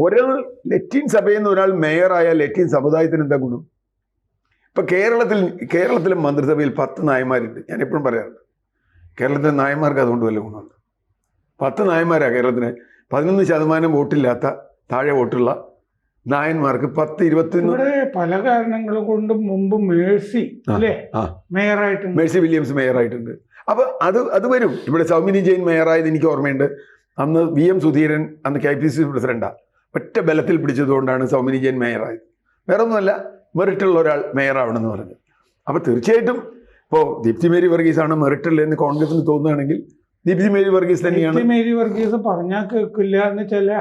ഒരാൾ ലത്തീൻ സഭയിൽ നിന്ന് ഒരാൾ മേയറായ ലത്തീൻ സമുദായത്തിന് എന്താ ഗുണം? ഇപ്പൊ കേരളത്തിലെ മന്ത്രിസഭയിൽ 10 നായന്മാരുണ്ട്. ഞാൻ എപ്പോഴും പറയാറുണ്ട്, കേരളത്തിലെ നായന്മാർക്ക് അതുകൊണ്ട് വല്ല ഗുണമുണ്ട്. 10 നായന്മാരാ കേരളത്തിന്. 11% വോട്ടില്ലാത്ത താഴെ വോട്ടുള്ള നായന്മാർക്ക് 10-21. പല കാരണങ്ങൾ കൊണ്ടും മുമ്പ് മേഴ്സി മേയറായിട്ടുണ്ട്, മേഴ്സി വില്യംസ് മേയറായിട്ടുണ്ട്. അപ്പൊ അത് വരും. ഇവിടെ സൗമിനി ജെയിൻ മേയറായത് എനിക്ക് ഓർമ്മയുണ്ട്. അന്ന് VM സുധീരൻ അന്ന് KPCC പ്രസിഡന്റാ. ഒറ്റ ബലത്തിൽ പിടിച്ചതുകൊണ്ടാണ് സൗമിനി ജെയിൻ മേയറായത്. വേറെ ഒന്നുമല്ല, മെറിറ്റുള്ള ഒരാൾ മേയറാവണമെന്ന് പറഞ്ഞത്. അപ്പൊ തീർച്ചയായിട്ടും ഇപ്പോൾ ദീപ്തി മേരി വർഗീസാണ് മെറിറ്റുള്ള എന്ന് കോൺഗ്രസിന് തോന്നുകയാണെങ്കിൽ ദീപ്തി മേരി വർഗീസ് തന്നെയാണ്. ദീപ്തി മേരി വർഗീസ് പറഞ്ഞാൽ കേൾക്കില്ല എന്ന് ചില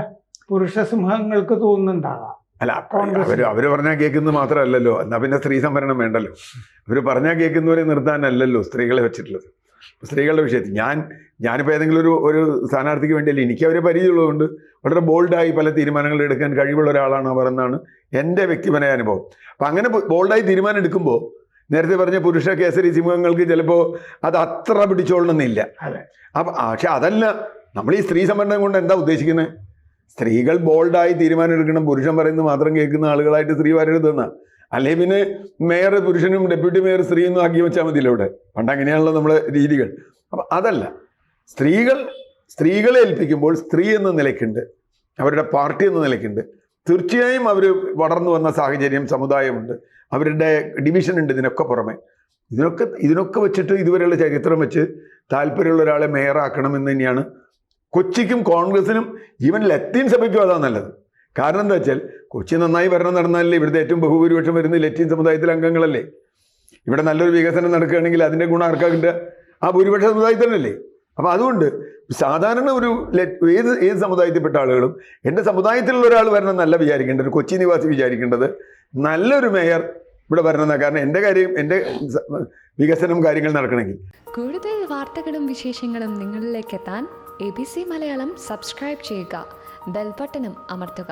പുരുഷ സിംഹങ്ങൾക്ക് തോന്നുന്നുണ്ടാകാം. അല്ല, അവര് പറഞ്ഞാൽ കേൾക്കുന്നത് മാത്രമല്ലല്ലോ. എന്നാ പിന്നെ സ്ത്രീ സംവരണം വേണ്ടല്ലോ. അവര് പറഞ്ഞാൽ കേൾക്കുന്നവരെ നിർത്താനല്ലല്ലോ സ്ത്രീകളെ വെച്ചിട്ടുള്ളത്. സ്ത്രീകളുടെ വിഷയത്തിൽ ഞാനിപ്പോൾ ഏതെങ്കിലും ഒരു സ്ഥാനാർത്ഥിക്ക് വേണ്ടിയല്ല, എനിക്ക് അവരെ പരിചയമുള്ളതുകൊണ്ട് വളരെ ബോൾഡായി പല തീരുമാനങ്ങൾ എടുക്കാൻ കഴിവുള്ള ഒരാളാണ് അവർ എന്നാണ് എൻ്റെ വ്യക്തിപരമായ അനുഭവം. അപ്പം അങ്ങനെ ബോൾഡായി തീരുമാനം എടുക്കുമ്പോൾ നേരത്തെ പറഞ്ഞ പുരുഷ കേസരി സിംഹങ്ങൾക്ക് ചിലപ്പോൾ അത് അത്ര പിടിച്ചോളണമെന്നില്ല. പക്ഷെ അതല്ല, നമ്മൾ ഈ സ്ത്രീ സംവരണം കൊണ്ട് എന്താ ഉദ്ദേശിക്കുന്നത്? സ്ത്രീകൾ ബോൾഡായി തീരുമാനം എടുക്കണം, പുരുഷൻ പറയുന്നത് മാത്രം കേൾക്കുന്ന ആളുകളായിട്ട് സ്ത്രീ വരരുതെന്നാ. അല്ലെങ്കിൽ പിന്നെ മേയർ പുരുഷനും ഡെപ്യൂട്ടി മേയർ സ്ത്രീയൊന്നും ആക്കി വെച്ചാൽ മതിയല്ലോ ഇവിടെ. പണ്ട് അങ്ങനെയാണല്ലോ നമ്മളെ രീതികൾ. അപ്പം അതല്ല, സ്ത്രീകളെ ഏൽപ്പിക്കുമ്പോൾ സ്ത്രീ എന്ന നിലയ്ക്കുണ്ട്, അവരുടെ പാർട്ടി എന്ന നിലയ്ക്കുണ്ട്. തീർച്ചയായും അവർ വളർന്നു വന്ന സാഹചര്യം, സമുദായമുണ്ട്, അവരുടെ ഡിവിഷൻ ഉണ്ട്. ഇതിനൊക്കെ പുറമെ ഇതിനൊക്കെ വെച്ചിട്ട് ഇതുവരെയുള്ള ചരിത്രം വെച്ച് താല്പര്യമുള്ള ഒരാളെ മേയറാക്കണമെന്ന് തന്നെയാണ് കൊച്ചിക്കും കോൺഗ്രസിനും ഈവൻ ലത്തീൻ സഭയ്ക്കും അതാ നല്ലത്. കാരണം എന്താ വെച്ചാൽ കൊച്ചി നന്നായി ഭരണം നടന്നാലല്ലേ ഇവിടുത്തെ ഏറ്റവും ബഹുഭൂരിപക്ഷം വരുന്ന ലത്തീൻ സമുദായത്തിലെ അംഗങ്ങളല്ലേ. ഇവിടെ നല്ലൊരു വികസനം നടക്കുകയാണെങ്കിൽ അതിൻ്റെ ഗുണം ആർക്കാ കിട്ടുക? ആ ഭൂരിപക്ഷ സമുദായത്തിനല്ലേ. അപ്പം അതുകൊണ്ട് സാധാരണ ഏത് സമുദായത്തിൽപ്പെട്ട ആളുകളും എൻ്റെ സമുദായത്തിലുള്ള ഒരാൾ വരണം എന്നല്ല വിചാരിക്കേണ്ടത്. ഒരു കൊച്ചി നിവാസി വിചാരിക്കേണ്ടത് നല്ലൊരു മേയർ ഇവിടെ വരണമെന്നാണ്. കാരണം എൻ്റെ വികസനം കാര്യങ്ങൾ നടക്കണമെങ്കിൽ. കൂടുതൽ വാർത്തകളും വിശേഷങ്ങളും നിങ്ങളിലേക്ക് എത്താൻ ABC മലയാളം സബ്സ്ക്രൈബ് ചെയ്യുക, ബെൽ ബട്ടണും അമർത്തുക.